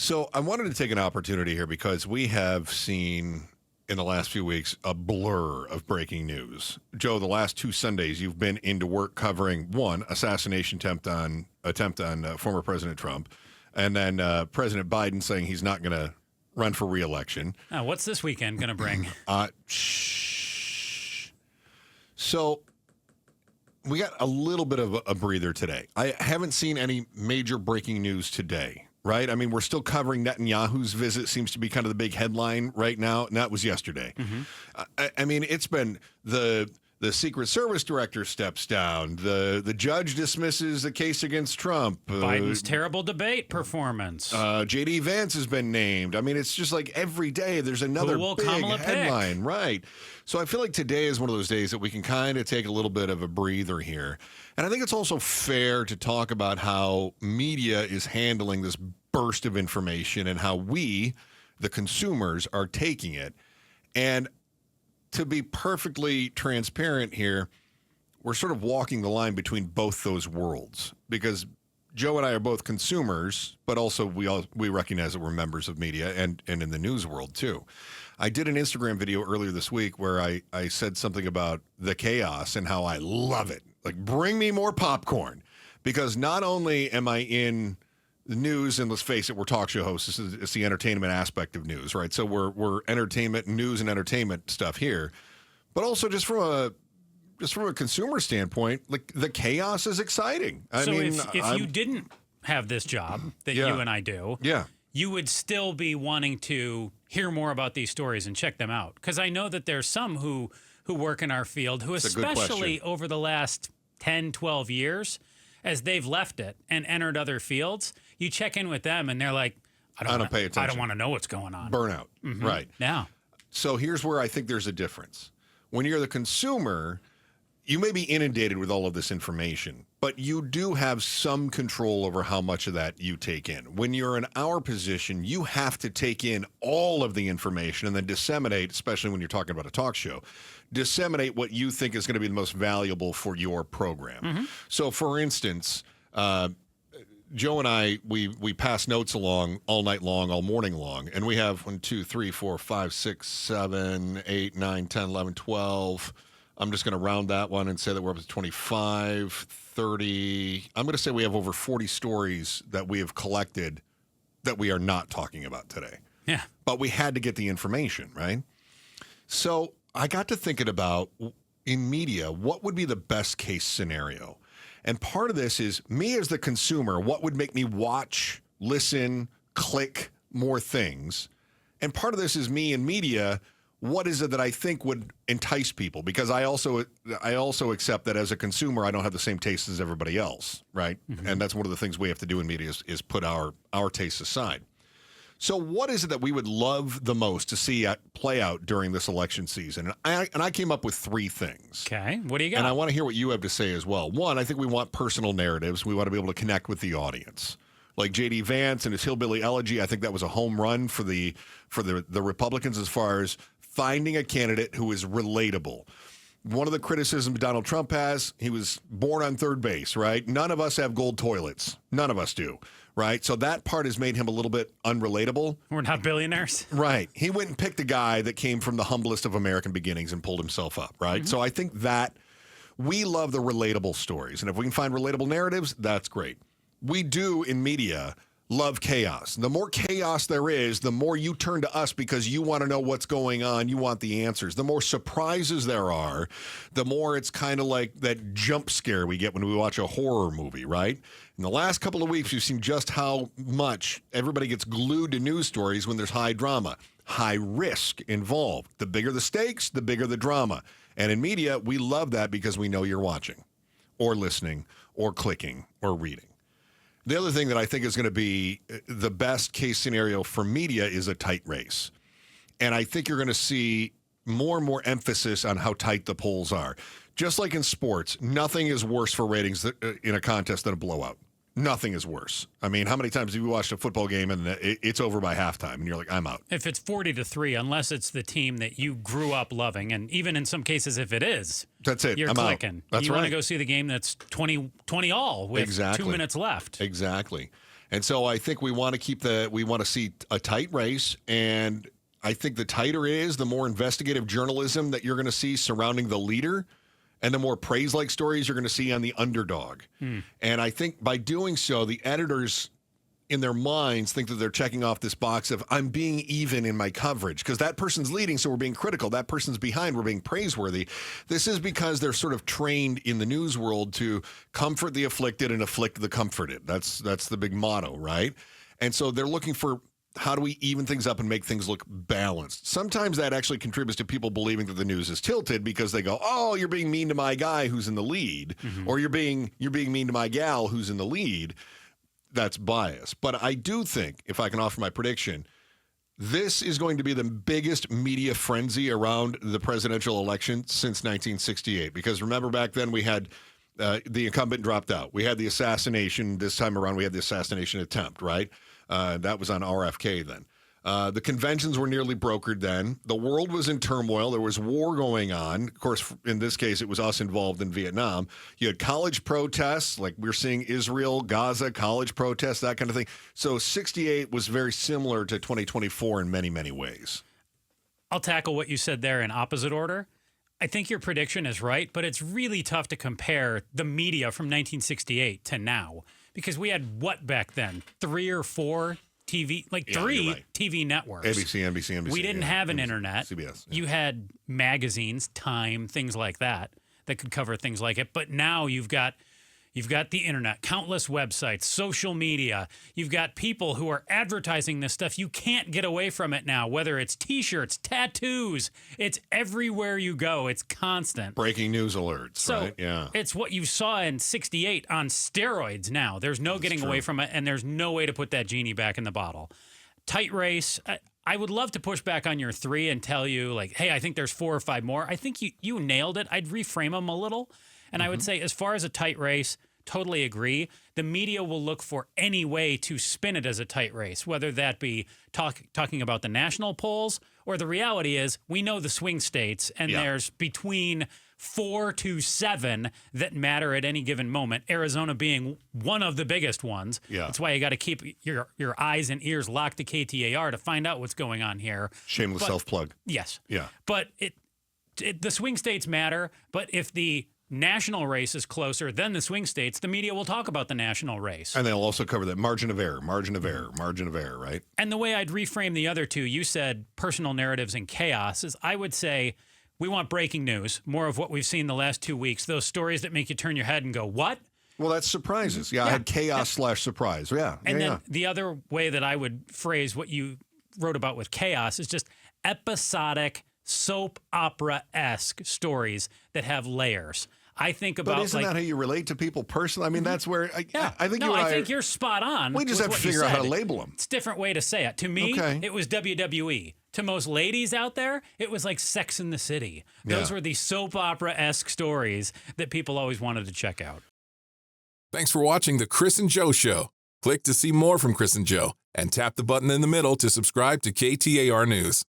So I wanted to take an opportunity here because we have seen in the last few weeks a blur of breaking news. Joe, the last 2 Sundays you've been into work covering one assassination attempt on former President Trump, and then President Biden saying he's not going to run for re-election. What's this weekend going to bring? So we got a little bit of a breather today. I haven't seen any major breaking news today. Right? I mean, we're still covering Netanyahu's visit, seems to be kind of the big headline right now, and that was yesterday. Mm-hmm. I mean, it's been the Secret Service director steps down, the judge dismisses the case against Trump. Biden's terrible debate performance. J.D. Vance has been named. I mean, it's just like every day there's another big headline. Right. So I feel like today is one of those days that we can kind of take a little bit of a breather here. And I think it's also fair to talk about how media is handling this burst of information and how we, the consumers, are taking it. And to be perfectly transparent here, we're sort of walking the line between both those worlds because Joe and I are both consumers, but also we recognize that we're members of media and in the news world too. I did an Instagram video earlier this week where I said something about the chaos and how I love it. Like, bring me more popcorn, because not only am I in the news, and let's face it, we're talk show hosts. It's the entertainment aspect of news, right? So we're entertainment, news, and entertainment stuff here, but also just from a consumer standpoint, like the chaos is exciting. I mean, if you didn't have this job that you and I do, you would still be wanting to hear more about these stories and check them out. Because I know that there's some who work in our field who, especially over the last 10, 12 years, as they've left it and entered other fields, you check in with them and they're like, I don't pay attention. I don't want to know what's going on. Burnout. Mm-hmm. Right. Yeah. So here's where I think there's a difference. When you're the consumer, you may be inundated with all of this information, but you do have some control over how much of that you take in. When you're in our position, you have to take in all of the information and then disseminate, especially when you're talking about a talk show, disseminate what you think is going to be the most valuable for your program. Mm-hmm. So, for instance, Joe and I, we pass notes along all night long, all morning long, and we have 1, 2, 3, 4, 5, 6, 7, 8, 9, 10, 11, 12. I'm just going to round that one and say that we're up to 25, 30. I'm going to say we have over 40 stories that we have collected that we are not talking about today. Yeah. But we had to get the information, right? So I got to thinking about, in media, what would be the best case scenario? And part of this is me as the consumer, what would make me watch, listen, click more things? And part of this is me in media, what is it that I think would entice people? Because I also accept that as a consumer, I don't have the same taste as everybody else, right? Mm-hmm. And that's one of the things we have to do in media is put our tastes aside. So what is it that we would love the most to see play out during this election season? And I came up with 3 things. Okay, what do you got? And I want to hear what you have to say as well. One, I think we want personal narratives. We want to be able to connect with the audience. Like J.D. Vance and his hillbilly elegy, I think that was a home run for the Republicans as far as finding a candidate who is relatable. One of the criticisms Donald Trump has, he was born on third base, right? None of us have gold toilets. None of us do, right? So that part has made him a little bit unrelatable. We're not billionaires. Right. He went and picked a guy that came from the humblest of American beginnings and pulled himself up, right? Mm-hmm. So I think that we love the relatable stories. And if we can find relatable narratives, that's great. We do in media love chaos. The more chaos there is, the more you turn to us because you want to know what's going on. You want the answers. The more surprises there are, the more it's kind of like that jump scare we get when we watch a horror movie, right? In the last couple of weeks, you've seen just how much everybody gets glued to news stories when there's high drama, high risk involved. The bigger the stakes, the bigger the drama. And in media, we love that because we know you're watching or listening or clicking or reading. The other thing that I think is going to be the best case scenario for media is a tight race. And I think you're going to see more and more emphasis on how tight the polls are. Just like in sports, nothing is worse for ratings in a contest than a blowout. Nothing is worse. I mean, how many times have you watched a football game and it's over by halftime and you're like, I'm out? If it's 40-3, unless it's the team that you grew up loving, and even in some cases, if it is, that's it. You're I'm clicking. Out. That's you right. want to go see the game that's 20 all with 2 minutes left. Exactly. And so I think we want to see a tight race, and I think the tighter it is, the more investigative journalism that you're going to see surrounding the leader, and the more praise-like stories you're going to see on the underdog. And I think by doing so, the editors in their minds think that they're checking off this box of I'm being even in my coverage because that person's leading, so we're being critical. That person's behind, we're being praiseworthy. This is because they're sort of trained in the news world to comfort the afflicted and afflict the comforted. That's the big motto, right? And so they're looking for how do we even things up and make things look balanced. Sometimes that actually contributes to people believing that the news is tilted because they go, oh, you're being mean to my guy who's in the lead, or you're being mean to my gal who's in the lead. That's bias. But I do think, if I can offer my prediction, this is going to be the biggest media frenzy around the presidential election since 1968. Because remember back then we had the incumbent dropped out. We had the assassination. This time around we had the assassination attempt, right? That was on RFK then. The conventions were nearly brokered then. The world was in turmoil. There was war going on. Of course, in this case, it was us involved in Vietnam. You had college protests, like we're seeing Israel, Gaza, college protests, that kind of thing. So 68 was very similar to 2024 in many, many ways. I'll tackle what you said there in opposite order. I think your prediction is right, but it's really tough to compare the media from 1968 to now because we had what back then? 3 or 4 TV, like 3 TV networks. ABC, NBC. We didn't have an internet. CBS. You had magazines, Time, things like that could cover things like it. But now you've got the internet, countless websites, social media. You've got people who are advertising this stuff. You can't get away from it now, whether it's T-shirts, tattoos. It's everywhere you go. It's constant. Breaking news alerts, right? Yeah. It's what you saw in 68 on steroids now. There's no getting away from it, and there's no way to put that genie back in the bottle. Tight race. I would love to push back on your 3 and tell you, like, hey, I think there's 4 or 5 more. I think you nailed it. I'd reframe them a little. And I would say, as far as a tight race, totally agree. The media will look for any way to spin it as a tight race, whether that be talking about the national polls or the reality is we know the swing states and there's between 4 to 7 that matter at any given moment, Arizona being one of the biggest ones. Yeah. That's why you got to keep your eyes and ears locked to KTAR to find out what's going on here. Shameless self-plug. Yes. Yeah. But the swing states matter, but if the national race is closer than the swing states, the media will talk about the national race. And they'll also cover that margin of error, right? And the way I'd reframe the other two, you said personal narratives and chaos, is I would say we want breaking news, more of what we've seen the last 2 weeks, those stories that make you turn your head and go, what? Well, that's surprises. Yeah, I had chaos/surprise. Yeah. And then the other way that I would phrase what you wrote about with chaos is just episodic soap opera-esque stories that have layers. I think about, but isn't that how you relate to people personally? I mean, that's where I think I think you're spot on. We just have to figure out how to label them. It's a different way to say it. To me, it was WWE. To most ladies out there, it was like Sex in the City. Those were the soap opera-esque stories that people always wanted to check out. Thanks for watching The Chris and Joe Show. Click to see more from Chris and Joe and tap the button in the middle to subscribe to KTAR News.